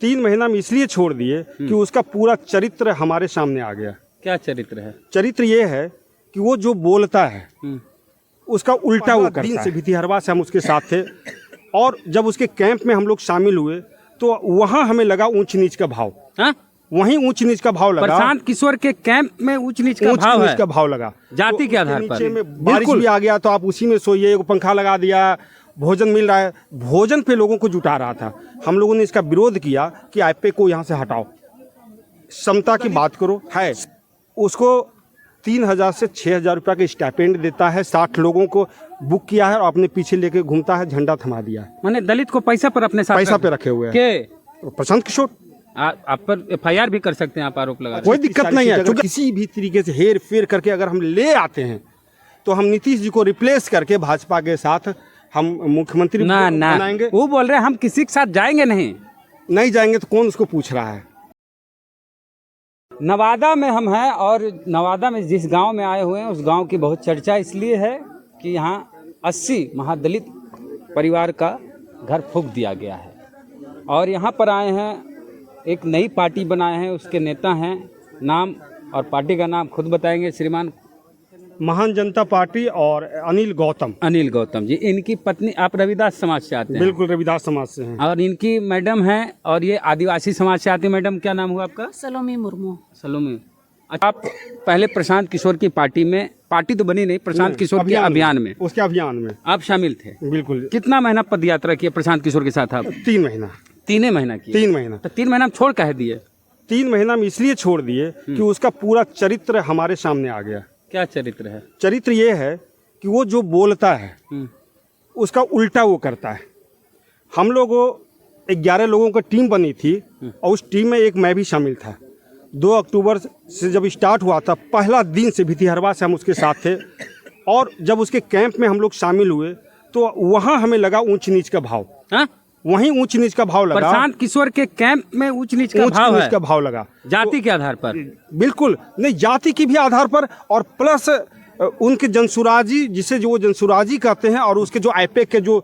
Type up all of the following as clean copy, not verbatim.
3 महीना में इसलिए छोड़ दिए कि उसका पूरा चरित्र हमारे सामने आ गया। क्या चरित्र है? चरित्र ये है कि वो जो बोलता है उसका उल्टा वो करता है। से भितिहरवा से हम उसके साथ थे और जब उसके कैंप में हम लोग शामिल हुए तो वहाँ हमें लगा ऊंच नीच का भाव। वहीं ऊंच नीच का भाव लगा। प्रशांत किशोर के कैंप में ऊंच नीच का भाव लगा। जाति के आधार पर। में बारिश भी आ गया तो आप उसी में सोइए, पंखा लगा दिया, भोजन मिल रहा है, भोजन पे लोगों को जुटा रहा था। हम लोगों ने इसका विरोध किया कि आईपे को यहाँ से हटाओ, समता की बात करो। है उसको 3,000 से 6,000 रुपया का स्टाइपेंड देता है, 60 लोगों को बुक किया है और अपने पीछे लेके घूमता है, झंडा थमा दिया है। मैंने दलित को पैसा पर अपने साथ पैसा पे रखे हुए हैं। प्रशांत किशोर आप पर FIR भी कर सकते हैं, आप आरोप लगा। कोई दिक्कत नहीं है, क्योंकि किसी भी तरीके से हेर फेर करके अगर हम ले आते हैं तो हम नीतीश जी को रिप्लेस करके भाजपा के साथ हम मुख्यमंत्री बनाएंगे। वो बोल रहे हैं हम किसी के साथ जाएंगे नहीं जाएंगे तो कौन उसको पूछ रहा है। नवादा में हम हैं और नवादा में जिस गांव में आए हुए हैं उस गांव की बहुत चर्चा इसलिए है कि यहाँ 80 महादलित परिवार का घर फूंक दिया गया है और यहाँ पर आए हैं, एक नई पार्टी बनाए हैं, उसके नेता हैं, नाम और पार्टी का नाम खुद बताएंगे श्रीमान। महान जनता पार्टी और अनिल गौतम जी। इनकी पत्नी, आप रविदास समाज से आते हैं? बिल्कुल, रविदास समाज से हैं। और इनकी मैडम हैं और ये आदिवासी समाज से आती है। मैडम क्या नाम हुआ आपका? सलोमी मुर्मू। सलोमी। अच्छा, आप पहले प्रशांत किशोर की पार्टी में, पार्टी तो बनी नहीं, प्रशांत किशोर के अभियान में, उसके अभियान में आप शामिल थे? बिल्कुल। कितना महीना पद यात्रा किया प्रशांत किशोर के साथ आप? 3 महीना। 3 महीना की? 3 महीना। तो 3 महीना में छोड़ कह दिए? 3 महीना में इसलिए छोड़ दिए कि उसका पूरा चरित्र हमारे सामने आ गया। क्या चरित्र है? चरित्र ये है कि वो जो बोलता है उसका उल्टा वो करता है। हम लोगों 11 लोगों की टीम बनी थी और उस टीम में एक मैं भी शामिल था। 2 अक्टूबर से जब स्टार्ट हुआ था, पहला दिन से भितिहरवा से हम उसके साथ थे और जब उसके कैंप में हम लोग शामिल हुए तो वहाँ हमें लगा ऊंच नीच का भाव। वहीं ऊंच नीच का भाव लगा। प्रशांत किशोर के कैंप में ऊंच नीच का भाव लगा। जाति के आधार पर? बिल्कुल नहीं, जाति की भी आधार पर और प्लस उनके जनसुराजी, जिसे जो वो जनसुराजी कहते हैं, और उसके जो आईपैक के जो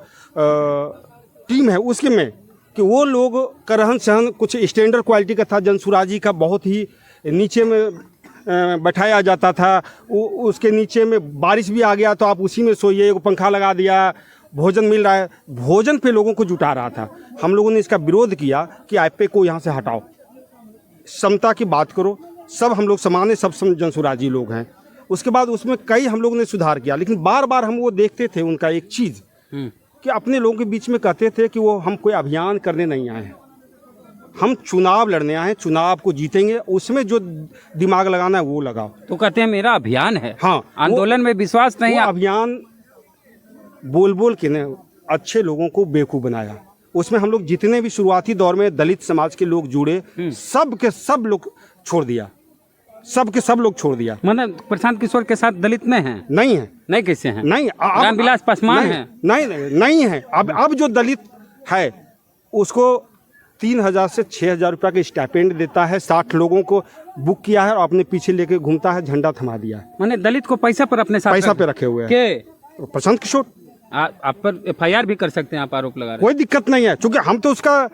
टीम है उसके में कि वो लोग का रहन सहन कुछ स्टैंडर्ड क्वालिटी का था। जनसुराजी का बहुत ही नीचे में बैठाया जाता था। उसके नीचे में बारिश भी आ गया तो आप उसी में सोइए, पंखा लगा दिया, भोजन मिल रहा है, भोजन पे लोगों को जुटा रहा था। हम लोगों ने इसका विरोध किया कि आईपे को यहाँ से हटाओ, समता की बात करो। सब हम लोग समान है, सब जनसुराजी लोग हैं। उसके बाद उसमें कई हम लोगों ने सुधार किया, लेकिन बार बार हम वो देखते थे उनका एक चीज़ कि अपने लोगों के बीच में कहते थे कि वो हम कोई अभियान करने नहीं आए हैं, हम चुनाव लड़ने आए हैं, चुनाव को जीतेंगे, उसमें जो दिमाग लगाना है वो लगाओ। तो कहते हैं मेरा अभियान है। हाँ, आंदोलन में विश्वास नहीं। अभियान बोल बोल के ने अच्छे लोगों को बेवकूफ़ बनाया। उसमें हम लोग जितने भी शुरुआती दौर में दलित समाज के लोग जुड़े, सब के सब लोग छोड़ दिया, सब के सब लोग छोड़ दिया। मतलब प्रशांत किशोर के साथ दलित में हैं? नहीं है। नहीं कैसे हैं? नहीं, रामविलास पासवान हैं? नहीं है। अब जो दलित है उसको 3,000 से 6,000 रुपया का स्टाइपेंड देता है, 60 लोगों को बुक किया है और अपने पीछे लेके घूमता है, झंडा थमा दिया है। मैंने दलित को पैसा पर अपने साथ पैसा पे रखे हुए हैं। प्रशांत किशोर आप पर FIR भी कर सकते हैं, आप आरोप लगा रहे हैं। कोई दिक्कत नहीं है, क्योंकि हम तो उसका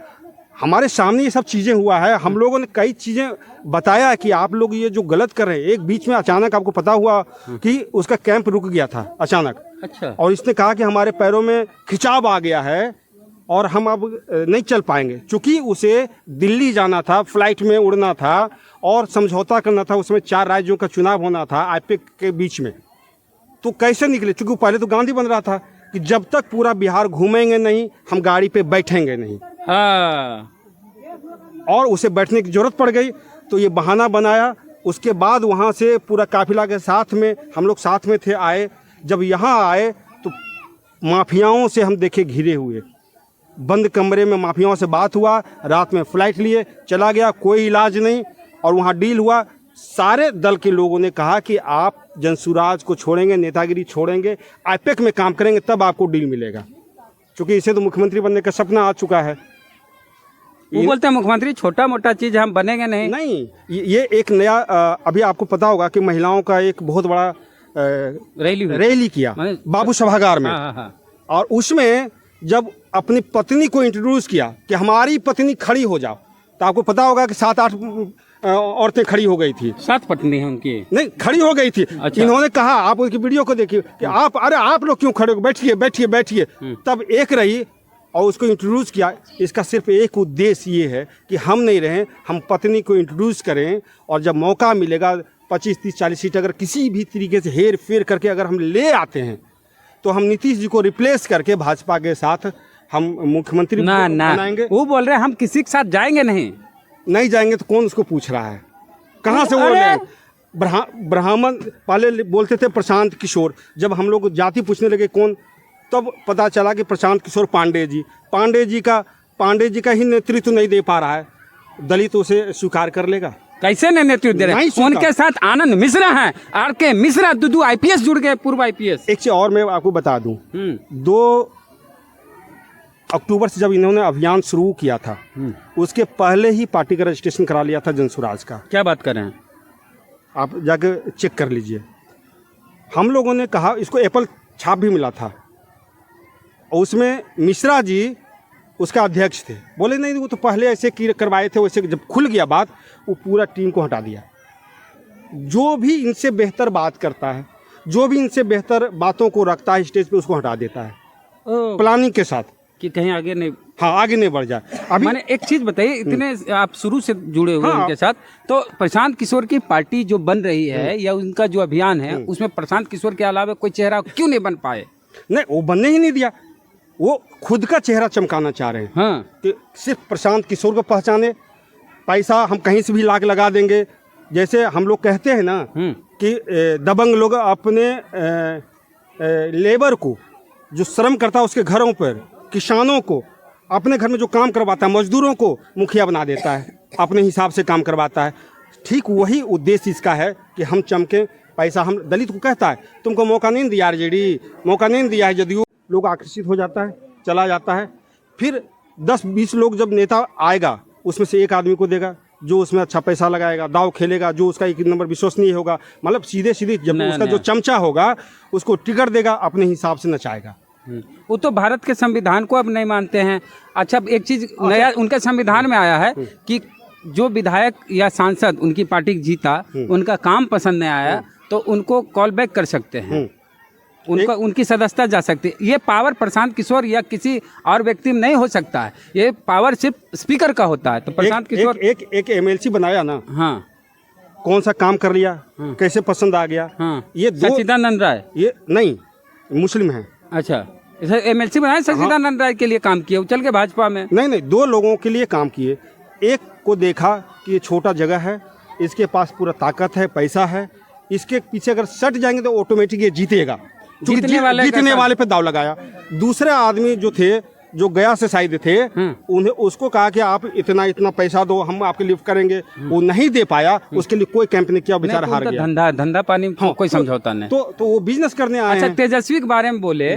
हमारे सामने ये सब चीज़ें हुआ है। हम लोगों ने कई चीज़ें बताया कि आप लोग ये जो गलत कर रहे हैं। एक बीच में अचानक आपको पता हुआ कि उसका कैंप रुक गया था अचानक। अच्छा। और इसने कहा कि हमारे पैरों में खिंचाव आ गया है और हम अब नहीं चल पाएंगे, क्योंकि उसे दिल्ली जाना था, फ्लाइट में उड़ना था और समझौता करना था। उसमें 4 राज्यों का चुनाव होना था आईपैक के बीच में। तो कैसे निकले? क्योंकि पहले तो गांधी बन रहा था कि जब तक पूरा बिहार घूमेंगे नहीं हम गाड़ी पे बैठेंगे नहीं। हाँ। और उसे बैठने की जरूरत पड़ गई तो ये बहाना बनाया। उसके बाद वहाँ से पूरा काफिला के साथ में हम लोग साथ में थे आए। जब यहाँ आए तो माफियाओं से हम देखे घिरे हुए, बंद कमरे में माफियाओं से बात हुआ, रात में फ्लाइट लिए चला गया, कोई इलाज नहीं। और वहाँ डील हुआ, सारे दल के लोगों ने कहा कि आप जनसुराज को छोड़ेंगे, नेतागिरी छोड़ेंगे, आईपैक में काम करेंगे तब आपको डील मिलेगा, क्योंकि इसे तो मुख्यमंत्री बनने का सपना आ चुका है। वो बोलते हैं मुख्यमंत्री छोटा मोटा चीज हम बनेंगे नहीं। ये एक नया अभी आपको पता होगा कि महिलाओं का एक बहुत बड़ा रैली किया बाबू सभागार में। और उसमें जब अपनी पत्नी को इंट्रोड्यूस किया कि हमारी पत्नी खड़ी हो जाओ, तो आपको पता होगा कि 7-8 औरतें खड़ी हो गई थी। 7 पत्नी है उनकी। नहीं, खड़ी हो गई थी। अच्छा। इन्होंने कहा, आप उनकी वीडियो को देखिए कि आप लोग क्यों खड़े हो, बैठिए बैठिए बैठिए। तब एक रही और उसको इंट्रोड्यूस किया। इसका सिर्फ एक उद्देश्य ये है कि हम नहीं रहें, हम पत्नी को इंट्रोड्यूस करें, और जब मौका मिलेगा 25, 30, 40 सीट अगर किसी भी तरीके से हेर फेर करके अगर हम ले आते हैं तो हम नीतीश जी को रिप्लेस करके भाजपा के साथ हम मुख्यमंत्री बनाएंगे। वो बोल रहे हैं हम किसी के साथ जाएंगे नहीं जाएंगे तो कौन उसको पूछ रहा है, कहाँ से वो ले? ब्राह्मण पहले बोलते थे प्रशांत किशोर, जब हम लोग जाति पूछने लगे कौन, तब पता चला कि प्रशांत किशोर पांडे जी का ही नेतृत्व नहीं दे पा रहा है, दलित उसे स्वीकार कर लेगा? कैसे नहीं नेतृत्व दे रहे हैं? उनके साथ आनंद मिश्रा हैं, आर.के. मिश्रा, दुदू IPS जुड़ गए, पूर्व IPS। एक चीज और मैं आपको बता दूं, 2 अक्टूबर से जब इन्होंने अभियान शुरू किया था, उसके पहले ही पार्टी का रजिस्ट्रेशन करा लिया था जनसुराज का। क्या बात कर रहे हैं? आप जाके चेक कर लीजिए। हम लोगों ने कहा, इसको एप्पल छाप भी मिला था, और उसमें मिश्रा जी उसका अध्यक्ष थे। बोले नहीं, वो तो पहले ऐसे करवाए थे, वैसे जब खुल गया बात, वो पूरा टीम को हटा दिया। जो भी इनसे बेहतर बात करता है, जो भी इनसे बेहतर बातों को रखता है स्टेज पे, उसको हटा देता है प्लानिंग के साथ, कि कहीं आगे नहीं, हाँ आगे नहीं बढ़ जाए। अभी मैंने एक चीज बताइए, इतने आप शुरू से जुड़े हुए उनके साथ, तो प्रशांत किशोर की पार्टी जो बन रही है या उनका जो अभियान है, उसमें प्रशांत किशोर के अलावा कोई चेहरा क्यों नहीं बन पाए? नहीं, वो बनने ही नहीं दिया। वो खुद का चेहरा चमकाना चाह रहे हैं। हाँ। कि सिर्फ प्रशांत किशोर को पहचाने, पैसा हम कहीं से भी लाके लगा देंगे। जैसे हम लोग कहते हैं ना कि दबंग लोग अपने लेबर को, जो श्रम करता है उसके घरों पर, किसानों को अपने घर में जो काम करवाता है, मजदूरों को मुखिया बना देता है, अपने हिसाब से काम करवाता है। ठीक वही उद्देश्य इसका है कि हम चमके, पैसा हम दलित को कहता है तुमको मौका नहीं दिया RJD, मौका नहीं दिया है जदयू, लोग आकर्षित हो जाता है, चला जाता है। फिर 10-20 लोग जब नेता आएगा, उसमें से एक आदमी को देगा जो उसमें अच्छा पैसा लगाएगा, दाव खेलेगा, जो उसका 1 नंबर विश्वसनीय होगा, मतलब सीधे जब उसका जो चमचा होगा उसको टिकट देगा, अपने हिसाब से नचाएगा। वो तो भारत के संविधान को अब नहीं मानते हैं। अच्छा, एक चीज नया उनके संविधान में आया है कि जो विधायक या सांसद उनकी पार्टी जीता, उनका काम पसंद नहीं आया तो उनको कॉल बैक कर सकते हैं, उनकी सदस्यता जा सकती है। ये पावर प्रशांत किशोर या किसी और व्यक्ति में नहीं हो सकता है, ये पावर सिर्फ स्पीकर का होता है। तो प्रशांत किशोर एक MLC बनाया ना, हाँ, कौन सा काम कर लिया, कैसे पसंद आ गया, हाँ, ये सच्चिदानंद राय, ये नहीं मुस्लिम है। अच्छा, MLC बनाया, सच्चिदानंद राय के लिए काम किया, चल के भाजपा में। नहीं, 2 लोगों के लिए काम किए। एक को देखा कि ये छोटा जगह है, इसके पास पूरा ताकत है, पैसा है, इसके पीछे अगर सट जाएंगे तो ऑटोमेटिक ये जीतेगा, जीतने वाले पे दाव लगाया। दूसरे आदमी जो थे, जो गया से शायद थे, उन्हें उसको कहा कि आप इतना पैसा दो, हम आपके लिफ्ट करेंगे, वो नहीं दे पाया, उसके लिए कोई कैंप नहीं किया, बेचारा हार गया। धंधा पानी कोई समझौता नहीं, तो वो बिजनेस करने आए। अच्छा, तेजस्वी के बारे में बोले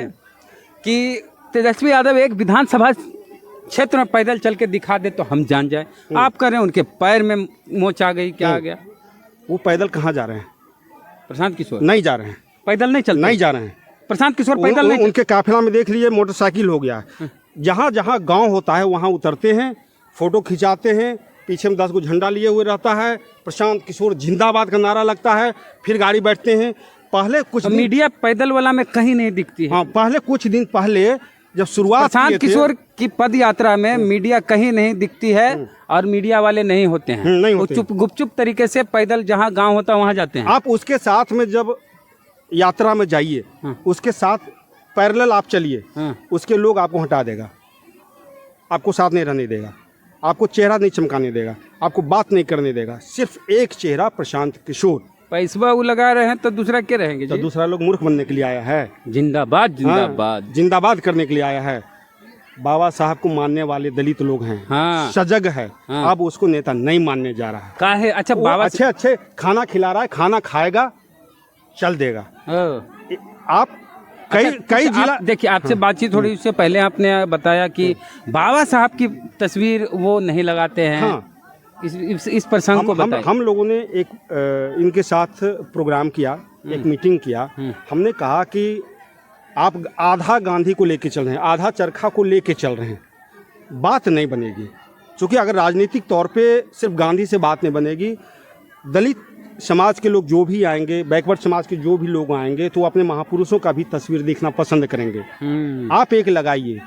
कि तेजस्वी यादव एक विधानसभा क्षेत्र में पैदल चल के दिखा दे तो हम जान जाए। आप कह रहे हैं उनके पैर में मोच आ गई, क्या आ गया? वो पैदल कहाँ जा रहे हैं? प्रशांत किशोर नहीं जा रहे हैं, पैदल नहीं चलते, नहीं जा रहे हैं। प्रशांत किशोर पैदल नहीं, उनके काफिला में देख लीजिए मोटरसाइकिल हो गया है। जहाँ जहाँ गांव होता है वहाँ उतरते हैं, फोटो खिंचाते हैं, पीछे में 10 को झंडा लिए हुए रहता है, प्रशांत किशोर जिंदाबाद का नारा लगता है, फिर गाड़ी बैठते हैं। पहले कुछ मीडिया पैदल वाला में कहीं नहीं दिखती है। हाँ, पहले कुछ दिन पहले जब शुरुआत प्रशांत किशोर की पद यात्रा में मीडिया कहीं नहीं दिखती है और मीडिया वाले नहीं होते हैं, नहीं वो होते। गुपचुप तरीके से पैदल जहाँ गांव होता है वहाँ जाते हैं। आप उसके साथ में जब यात्रा में जाइए, उसके साथ पैरेलल आप चलिए, उसके लोग आपको हटा देगा, आपको साथ नहीं रहने देगा, आपको चेहरा नहीं चमकाने देगा, आपको बात नहीं करने देगा। सिर्फ एक चेहरा प्रशांत किशोर। पैसा वो लगा रहे हैं तो दूसरा क्या रहेंगे जी? तो दूसरा लोग मूर्ख बनने के लिए आया है। जिंदाबाद जिंदाबाद, जिंदाबाद करने के लिए आया है। बाबा साहब को मानने वाले दलित लोग हैं, हाँ, सजग है। अब उसको नेता नहीं मानने जा रहा है। काहे? अच्छा, बाबा अच्छे खाना खिला रहा है, खाना खाएगा, चल देगा। आप कई जिला देखिए, आपसे बातचीत थोड़ी उससे पहले आपने बताया कि बाबा साहब की तस्वीर वो नहीं लगाते हैं। हाँ, इस प्रसंग को बताइए। हम लोगों ने एक इनके साथ प्रोग्राम किया, एक मीटिंग किया। हमने कहा कि आप आधा गांधी को लेके चल रहे हैं, आधा चरखा को लेके चल रहे हैं, बात नहीं बनेगी। चूँकि अगर राजनीतिक तौर पे सिर्फ गांधी से बात नहीं बनेगी, दलित समाज के लोग जो भी आएंगे, बैकवर्ड समाज के जो भी लोग आएंगे, तो अपने महापुरुषों का भी तस्वीर देखना पसंद करेंगे। आप एक लगाइए,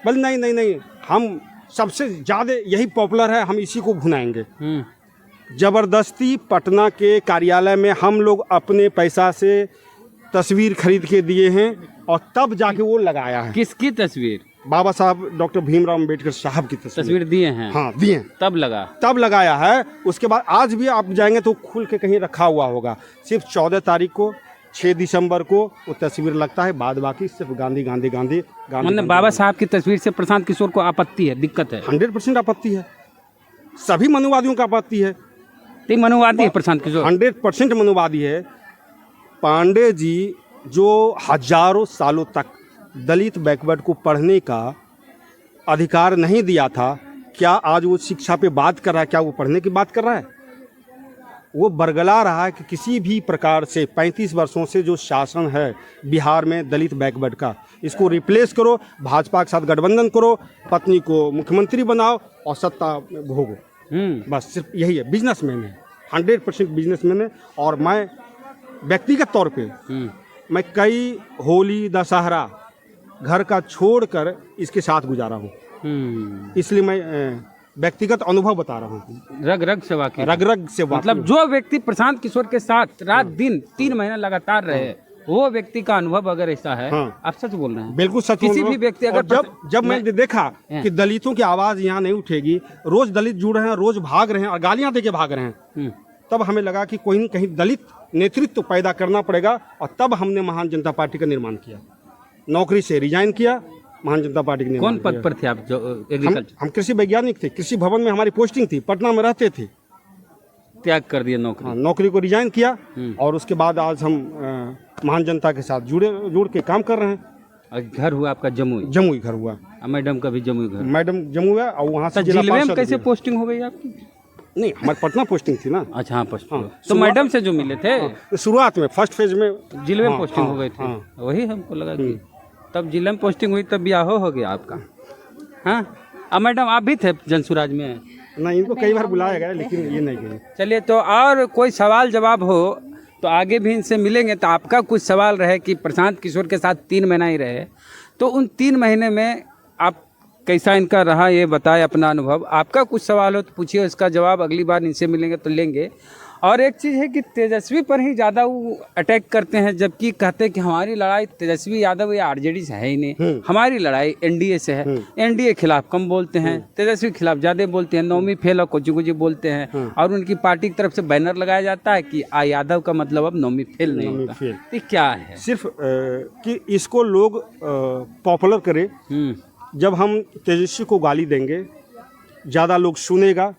बोल नहीं नहीं नहीं, हम सबसे ज़्यादा यही पॉपुलर है, हम इसी को भुनाएंगे। ज़बरदस्ती पटना के कार्यालय में हम लोग अपने पैसा से तस्वीर खरीद के दिए हैं और तब जाके वो लगाया है। किसकी तस्वीर? बाबा साहब डॉक्टर भीमराव अम्बेडकर साहब की तस्वीर दिए हैं। हाँ, दिए हैं। तब लगाया है। उसके बाद आज भी आप जाएंगे तो खुल के कहीं रखा हुआ होगा। सिर्फ 14 तारीख को, 6 दिसंबर को वो तस्वीर लगता है, बाद बाकी सिर्फ गांधी गांधी गांधी गांधी। मतलब बाबा साहब की तस्वीर से प्रशांत किशोर को आपत्ति है, दिक्कत है? 100% आपत्ति है, सभी मनुवादियों का आपत्ति है। तो मनुवादी है प्रशांत किशोर? 100% मनुवादी है। पांडे जी जो हजारों सालों तक दलित बैकवर्ड को पढ़ने का अधिकार नहीं दिया था, क्या आज वो शिक्षा पे बात कर रहा है? क्या वो पढ़ने की बात कर रहा है? वो बरगला रहा है कि किसी भी प्रकार से 35 वर्षों से जो शासन है बिहार में दलित बैकवर्ड का, इसको रिप्लेस करो, भाजपा के साथ गठबंधन करो, पत्नी को मुख्यमंत्री बनाओ और सत्ता में भोगो। बस सिर्फ यही है। बिजनेसमैन है, 100% बिजनेसमैन है। और मैं व्यक्तिगत तौर पे मैं कई होली दशहरा घर का छोड़कर इसके साथ गुजारा हूँ। इसलिए मैं व्यक्तिगत अनुभव बता रहा हूँ। रग रग से वाकिफ, रग रग से वाकिफ। मतलब जो व्यक्ति प्रशांत किशोर के साथ रात दिन 3 महीने लगातार रहे, वो व्यक्ति का अनुभव अगर ऐसा है, आप सच बोल रहे हैं? बिल्कुल सच। किसी भी व्यक्ति अगर जब मैंने देखा कि दलितों की आवाज यहाँ नहीं उठेगी, रोज दलित जुड़ रहे हैं, रोज भाग रहे हैं और गालियां देके भाग रहे हैं, तब हमें लगा कि कोई न कहीं दलित नेतृत्व पैदा करना पड़ेगा। और तब हमने महान जनता पार्टी का निर्माण किया। नौकरी से रिजाइन किया, महान जनता पार्टी के निर्माण। कौन पद पर थे आप? जो एग्रीकल्चर? हम कृषि वैज्ञानिक थे। कृषि भवन में हमारी पोस्टिंग थी, पटना में रहते थे। त्याग कर दिया नौकरी? नौकरी को रिजाइन किया और उसके बाद आज हम महान जनता के साथ जुड़ के काम कर रहे हैं। और घर हुआ आपका जमुई? जमुई घर हुआ। मैडम का भी जमुई घर? मैडम जमुई है और वहाँ से जिले में कैसे पोस्टिंग हो गई आपकी? नहीं, हमारी पटना पोस्टिंग थी ना। अच्छा, हाँ पोस्टिंग। तो मैडम से जो मिले थे शुरुआत में, फर्स्ट फेज में जिले में पोस्टिंग हो गई थी। वही हमको लगा कि तब जिले में पोस्टिंग हुई, तब ब्याह हो गया आपका। हाँ, अब मैडम आप भी थे जनसुराज में? नहीं, इनको कई बार बुलाया गया लेकिन ये नहीं गए। चलिए, तो और कोई सवाल जवाब हो तो आगे भी इनसे मिलेंगे। तो आपका कुछ सवाल रहे कि प्रशांत किशोर के साथ 3 महीना ही रहे, तो उन 3 महीने में आप कैसा इनका रहा ये बताएं अपना अनुभव। आपका कुछ सवाल हो तो पूछिए, उसका जवाब अगली बार इनसे मिलेंगे तो लेंगे। और एक चीज़ है कि तेजस्वी पर ही ज़्यादा वो अटैक करते हैं, जबकि कहते हैं कि हमारी लड़ाई तेजस्वी यादव या आरजेडी से है ही नहीं, हमारी लड़ाई एनडीए से है। एनडीए खिलाफ कम बोलते हैं, तेजस्वी खिलाफ ज़्यादा बोलते हैं, नौमी फेल और कुछ बोलते हैं। और उनकी पार्टी की तरफ से बैनर लगाया जाता है कि यादव का मतलब अब नौमी फेल नहीं होता। ये क्या है? सिर्फ कि इसको लोग पॉपुलर करे। जब हम तेजस्वी को गाली देंगे, ज़्यादा लोग सुनेगा,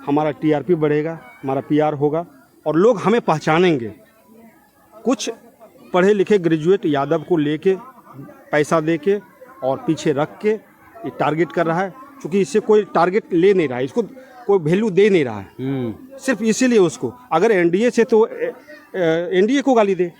हमारा टीआरपी बढ़ेगा, हमारा पीआर होगा और लोग हमें पहचानेंगे। कुछ पढ़े लिखे ग्रेजुएट यादव को लेके पैसा देके और पीछे रख के ये टारगेट कर रहा है, क्योंकि इससे कोई टारगेट ले नहीं रहा है, इसको कोई वैल्यू दे नहीं रहा है। सिर्फ इसीलिए उसको, अगर एनडीए से तो एनडीए को गाली दे,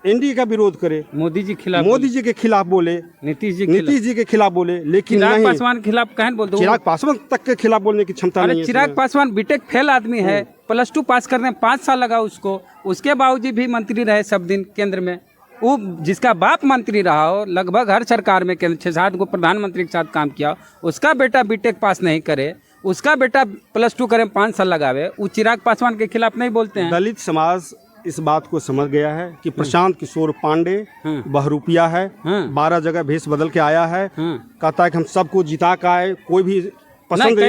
एनडीए का विरोध करे, मोदी जी के खिलाफ बोले, नीतीश जी के खिलाफ बोले, लेकिन चिराग पासवान के खिलाफ कहन बोलते? चिराग पासवान तक के खिलाफ बोलने की क्षमता नहीं है। चिराग पासवान बीटेक फेल आदमी है, +2 पास करने में 5 साल लगा उसको, उसके बावजूद भी मंत्री रहे सब दिन केंद्र में। वो जिसका बाप मंत्री रहा हो, लगभग हर सरकार में 6-7 को प्रधानमंत्री के साथ काम किया, उसका बेटा बीटेक पास नहीं करे, उसका बेटा +2 करे 5 साल लगावे, वो चिराग पासवान के खिलाफ नहीं बोलते हैं। दलित समाज इस बात को समझ गया है कि प्रशांत किशोर पांडे बहरूपिया है, 12 जगह भेष बदल के आया है, कहता है कि हम सबको जिता का आए, कोई भी पसंद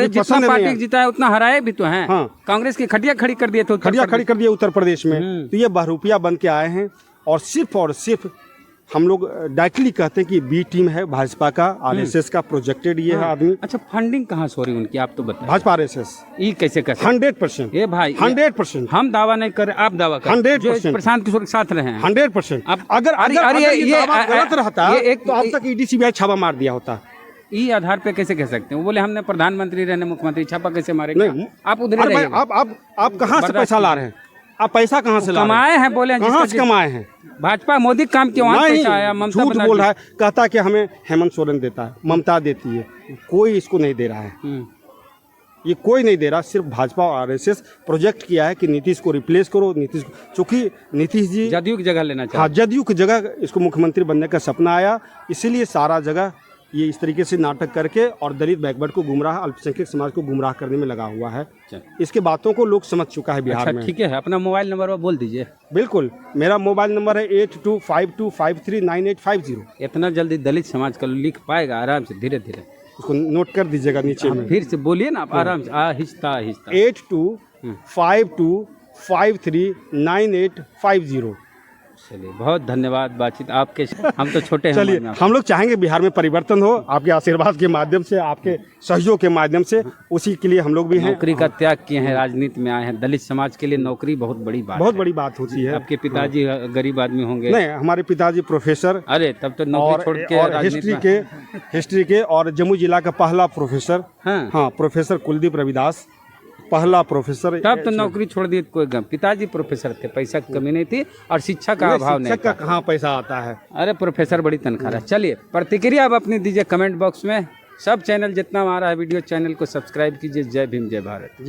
जितना पार्टी जिता है उतना हराए भी तो हैं। कांग्रेस की खटिया खड़ी कर दिए थे, उत्तर प्रदेश में। तो ये बहरूपिया बन के आए हैं और सिर्फ हम लोग डायरेक्टली कहते हैं कि बी टीम है भाजपा का, आरएसएस का प्रोजेक्टेड ये है आदमी। अच्छा, फंडिंग कहाँ से हो रही उनकी, आप तो बताएं। भाजपा आरएसएस ये कैसे कर 100%? ये भाई 100%। हम दावा नहीं कर, आप दावा कर 100%। प्रशांत किशोर के साथ रहे हैं 100%। अगर ये गलत रहता तो अब तक ईडी सीबीआई छापा मार दिया होता। ई आधार पे कैसे कह सकते हैं? वो बोले हमने प्रधानमंत्री रहने, मुख्यमंत्री छापा कैसे मारेंगे? आप उधर आप कहाँ से पैसा ला रहे हैं? आप पैसा कहाँ से ला रहे कमाए हैं बोले हैं कहाँ से जिसका कमाए हैं? भाजपा मोदी काम क्यों वहाँ नहीं, पैसा आया, ममता झूठ बनर्जी बोल रहा है, कहता है कि हमें हेमंत सोरेन देता है, ममता देती है, कोई इसको नहीं दे रहा है, ये कोई नहीं दे रहा। सिर्फ भाजपा और आरएसएस प्रोजेक्ट किया है कि नीतीश को रिप्लेस करो, नीतीश चूंकि नीतीश जी जदयू की जगह लेना हाँ चाहिए। जदयू की जगह इसको मुख्यमंत्री बनने का सपना आया, इसीलिए सारा जगह ये इस तरीके से नाटक करके और दलित बैकवर्ड को गुमराह, अल्पसंख्यक समाज को गुमराह करने में लगा हुआ है। इसके बातों को लोग समझ चुका है बिहार अच्छा में। ठीक है, अपना मोबाइल नंबर वो बोल दीजिए। बिल्कुल, मेरा मोबाइल नंबर है 8252539850। इतना जल्दी दलित समाज का लिख पाएगा आराम से, धीरे धीरे उसको नोट कर दीजिएगा नीचे में। फिर से बोलिए ना आप आराम से, आहिस्ता आहिस्ता। 8252539850। चलिए बहुत धन्यवाद बातचीत आपके, हम तो छोटे हैं चलिए, उम्र में। हम लोग चाहेंगे बिहार में परिवर्तन हो, आपके आशीर्वाद के माध्यम से, आपके सहयोग के माध्यम से, उसी के लिए हम लोग भी हैं। नौकरी का त्याग किए हैं, राजनीति में आए हैं, दलित समाज के लिए नौकरी बहुत बड़ी बात बहुत है। बड़ी बात होती है। आपके पिताजी गरीब आदमी होंगे? नहीं, हमारे पिताजी प्रोफेसर अरे तब तो नौकरी छोड़ के और राजनीति में। हिस्ट्री के और जम्मू जिला का पहला प्रोफेसर, हाँ। हाँ प्रोफेसर कुलदीप रविदास, पहला प्रोफेसर। तब तो नौकरी छोड़ दी कोई गम, पिताजी प्रोफेसर थे, पैसा की कमी नहीं थी और शिक्षा का अभाव नहीं शिक्षक का था। कहाँ पैसा आता है? अरे प्रोफेसर बड़ी तनख्वाह है। चलिए प्रतिक्रिया आप अपनी दीजिए कमेंट बॉक्स में। सब चैनल जितना हमारा है वीडियो चैनल को सब्सक्राइब कीजिए। जय भीम, जय भारत। जय